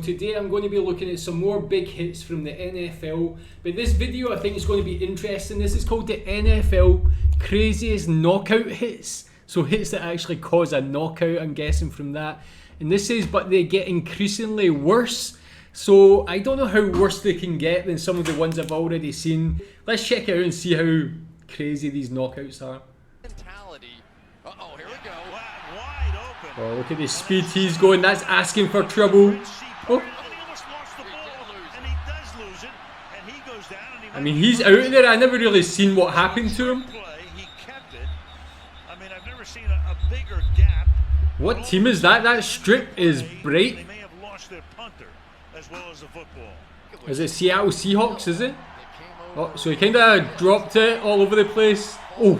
Today I'm going to be looking at some more big hits from the NFL, but this video I think is going to be interesting. This is called the NFL Craziest Knockout Hits, so hits that actually cause a knockout, I'm guessing from that. And this says, but they get increasingly worse, so I don't know how worse they can get than some of the ones I've already seen. Let's check it out and see how crazy these knockouts are. Uh-oh, here we go. Wide open. Oh, look at the speed he's going, that's asking for trouble. Oh. I mean, he's out of there. I never really seen what happened to him. What team is that? That strip is bright. Is it Seattle Seahawks, is it? Oh, so he kind of dropped it all over the place. Oh.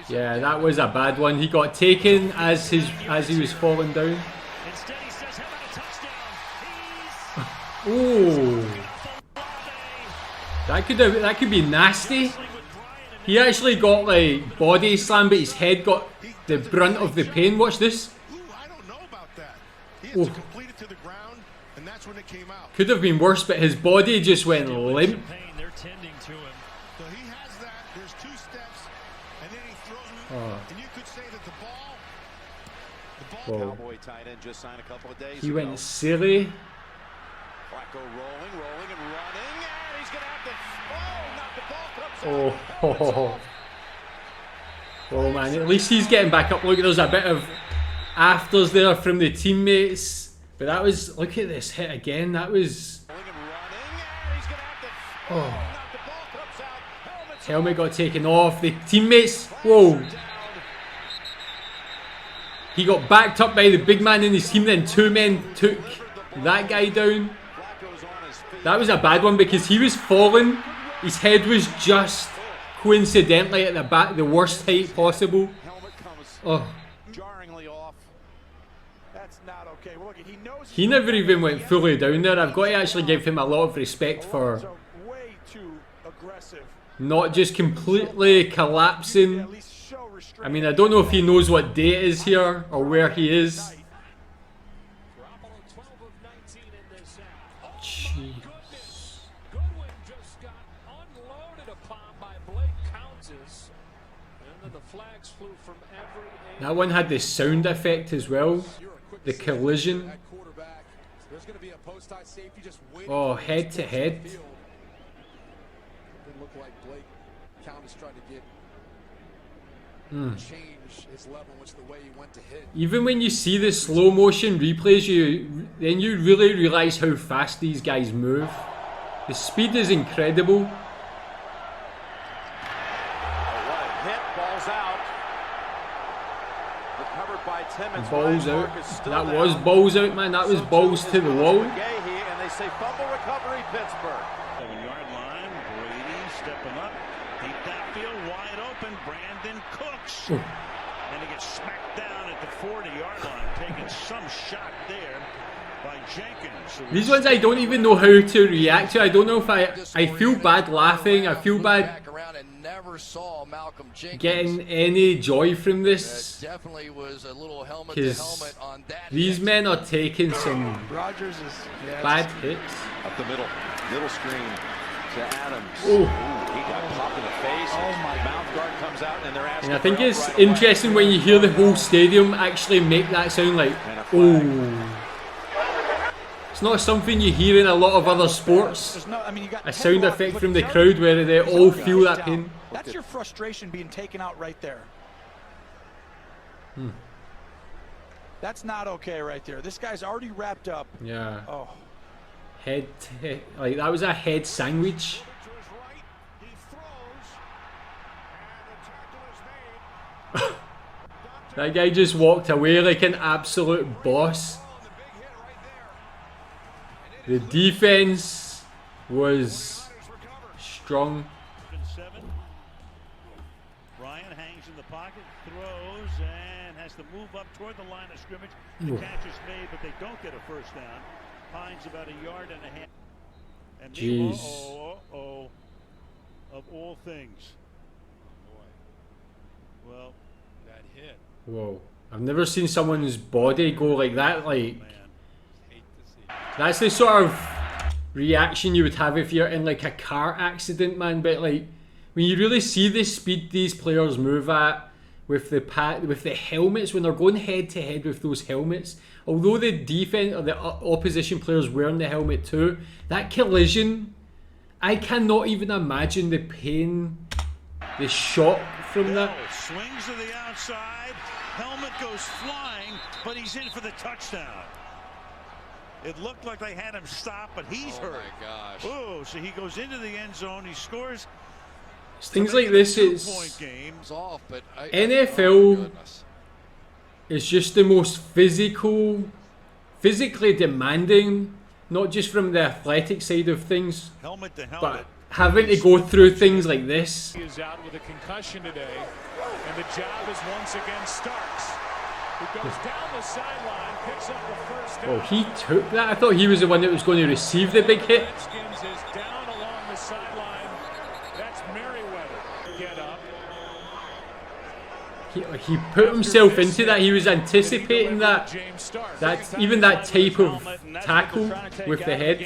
Yeah, that was a bad one. He got taken as he was falling down. Oh, that could be nasty. He actually got like body slam, but his head got the brunt of the pain. Watch this. Oh. Could have been worse, but his body just went limp. Oh. Whoa. He went silly. Oh, oh man, at least he's getting back up. Look, there's a bit of afters there from the teammates. But that was, look at this hit again. That was... Oh. Helmet got taken off. The teammates... Whoa. He got backed up by the big man in his team. Then two men took that guy down. That was a bad one because he was falling. His head was just coincidentally at the worst height possible. Oh. He never even went fully down there. I've got to actually give him a lot of respect for not just completely collapsing. I mean, I don't know if he knows what day it is here or where he is. Jeez. That one had the sound effect as well. The collision. Oh, head to head. Even when you see the slow motion replays, then you really realise how fast these guys move. The speed is incredible. Balls out. That was balls out, man. That was balls to the wall. And they say fumble recovery, Pittsburgh. 7-yard line. Brady stepping up. Deep downfield, wide open. Brandon Cooks. And he gets smacked down at the 40-yard line, taking some shot there by Jenkins. These ones I don't even know how to react to. I don't know if I feel bad laughing. I feel bad getting any joy from this, because these men are taking some bad hits. Up the middle screen to Adams. Oh. He got popped in the face. Mouth guard comes out, and they're asking. And I think it's interesting when you hear the whole stadium actually make that sound like, oh. It's not something you hear in a lot of other sports. A sound effect from the crowd where they all feel that pain. That's your frustration being taken out right there. That's not okay right there. This guy's already wrapped up. Yeah. Oh. Head, like that was a head sandwich. That guy just walked away like an absolute boss. The defense was strong. Ryan hangs in the pocket, throws, and has to move up toward the line of scrimmage. The catch is made, but they don't get a first down. Hines about a yard and a half. And jeez. Of all things. Well, that hit. Whoa. I've never seen someone's body go like that, like That's the sort of reaction you would have if you're in like a car accident, man. But like when you really see the speed these players move at with the helmets, when they're going head to head with those helmets, although the defense or the opposition players wearing the helmet too, that collision, I cannot even imagine the pain, the shock from that. Swings to the outside, helmet goes flying, but he's in for the touchdown. It looked like they had him stop, but he's hurt. Oh my gosh. Oh, so he goes into the end zone, he scores. Things like this is It's off, but NFL is just the most physically demanding, not just from the athletic side of things, Helmet to helmet. but having to go through things like this. He is out with a concussion today, and the job is once again Starks, who goes down the sideline, picks up the first down. Well, he took that. I thought he was the one that was going to receive the big hit. Redskins is down along the sideline. That's Merriweather. Get up. He put himself into that. He was anticipating that. James Starks. That even that type of tackle with the head.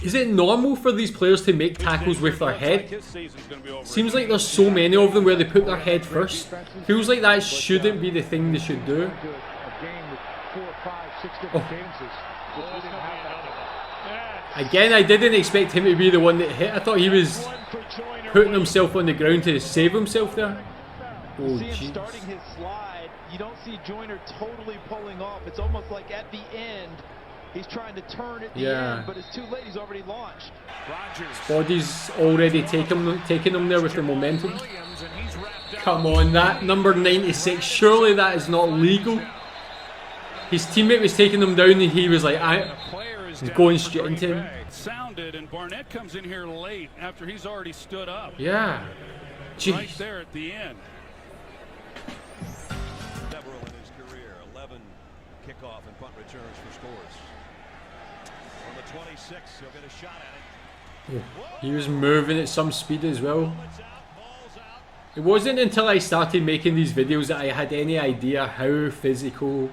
Is it normal for these players to make tackles with their head? Seems like there's so many of them where they put their head first. Feels like that shouldn't be the thing they should do. Oh. Again, I didn't expect him to be the one that hit. I thought he was putting himself on the ground to save himself there. Oh, see him geez. starting his slide. You don't see Joyner totally pulling off. It's almost like at the end, he's trying to turn at the end, but it's too late. He's already launched. Body's already taking him there with the momentum. Come on, that number 96. Surely that is not legal. His teammate was taking him down, and he was like, he's going straight into him. Sounded, and Barnett comes in here late after he's already stood up. Yeah. Jeez. Right there at the end. Several in his career, 11 kickoff and punt returns for scores. On the 26, he'll get a shot at it. He was moving at some speed as well. It wasn't until I started making these videos that I had any idea how physical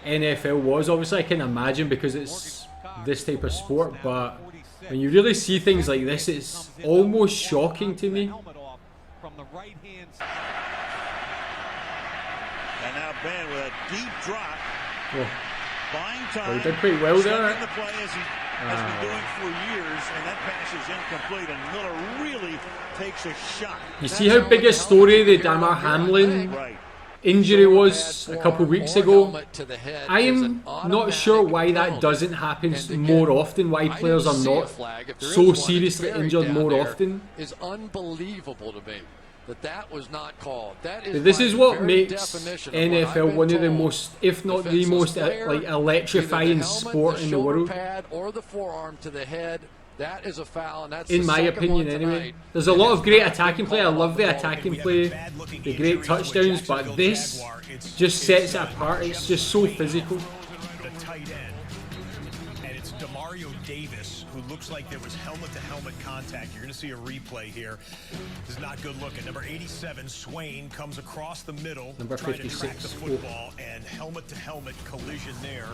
NFL was. Obviously I can imagine because it's this type of sport, but when you really see things like this, it's almost shocking to me. And now Ben with a deep drop. Oh. Buying time. Well, he did pretty well there. The play as he has been doing for years, and that pass is incomplete, and Miller really takes a shot. You see how big a story the Damar Hamlin injury was a couple weeks ago? I am not sure why that doesn't happen more often, why players are not so seriously injured more often. Is unbelievable to me. That was not called. That is this is what makes NFL one of the most, if not the most, like electrifying sport in the world. Or the forearm to the head. That is a foul, and that's in my opinion, anyway. There's a lot of great attacking play. I love the attacking play, the great touchdowns, but this just sets it apart. It's just so physical. The tight end, and it's Demario Davis, who looks like there was helmet-to-helmet contact. You're going to see a replay here. This is not good looking. Number 87, Swain, comes across the middle, number 56. trying to track the football, and helmet-to-helmet collision there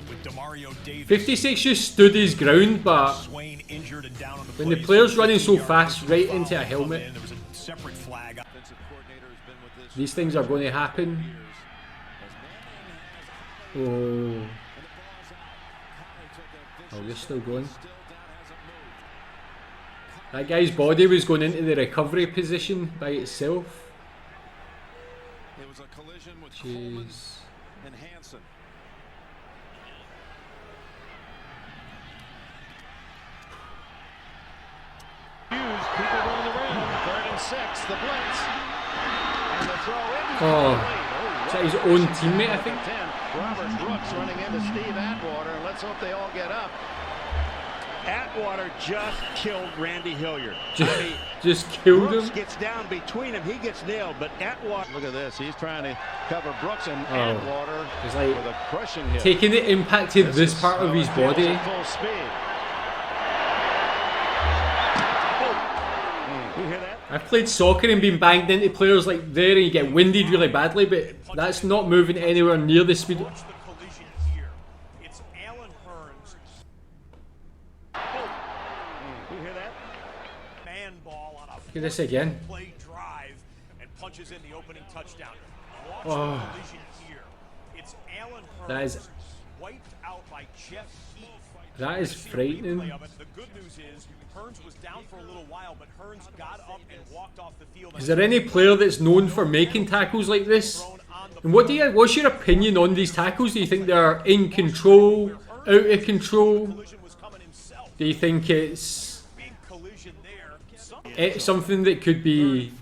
with Demario Davis. 56 just stood his ground, but Swain injured and down on the when the player's running so fast right into a helmet, there was a separate flag. these things are going to happen. Oh, you're still going. That guy's body was going into the recovery position by itself. It was a collision with Jeez. and Hansen. People running around. 3rd and 6. The blitz. And the throw in. Oh, is that his own teammate, I think? Robert Brooks running into Steve Atwater, and let's hope they all get up. Atwater just killed Randy Hilliard. Just killed Brooks him. gets down between him. He gets nailed, but Atwater. Look at this. He's trying to cover Brooks, and Atwater It's like with a crushing hit. taking the impact to this part of his body. Full speed. You hear that? I've played soccer and been banged into players like there, and you get winded really badly, but that's not moving anywhere near the speed. Watch the collision here. at this again. Play drive and punches in the opening touchdown. Oh. Here. It's Allen That is wiped out by Jeff Heath. That is frightening. The good news is Hearns was down for a little while, but Hearns got up and walked off the field. Is there any player that's known for making tackles like this? And what's your opinion on these tackles? Do you think they're in control, out of control? Do you think it's something that could be...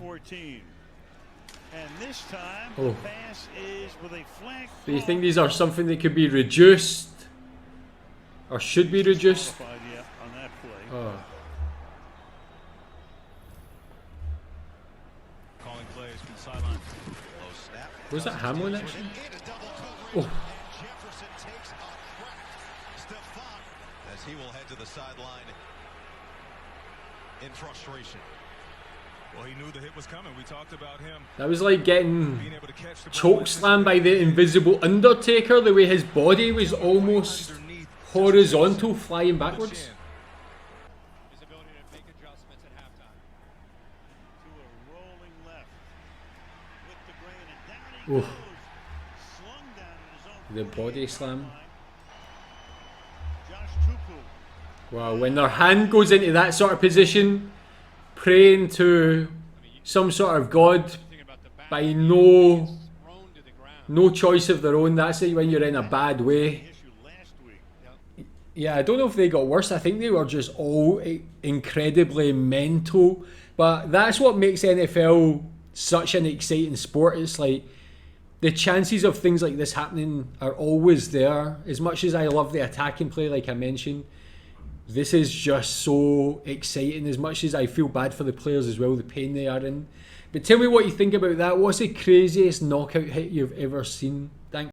Oh. Do you think these are something that could be reduced? Or should be reduced? Oh. Was that Hamlin actually? Oh. As he will head to the sideline in frustration. Well, he knew the hit was coming. We talked about him. That was like getting chokeslammed by the invisible Undertaker, the way his body was almost horizontal, flying backwards. His ability to make adjustments at halftime. To a rolling left. With the grain and down he goes. Slung down in his own. The body slam. Josh Tupu. Wow, when their hand goes into that sort of position, praying to some sort of god by no choice of their own, that's it when you're in a bad way. Yeah, I don't know if they got worse. I think they were just all incredibly mental. But that's what makes NFL such an exciting sport. It's like the chances of things like this happening are always there. As much as I love the attacking play, like I mentioned, this is just so exciting. As much as I feel bad for the players as well, the pain they are in. But tell me what you think about that. What's the craziest knockout hit you've ever seen? Thanks.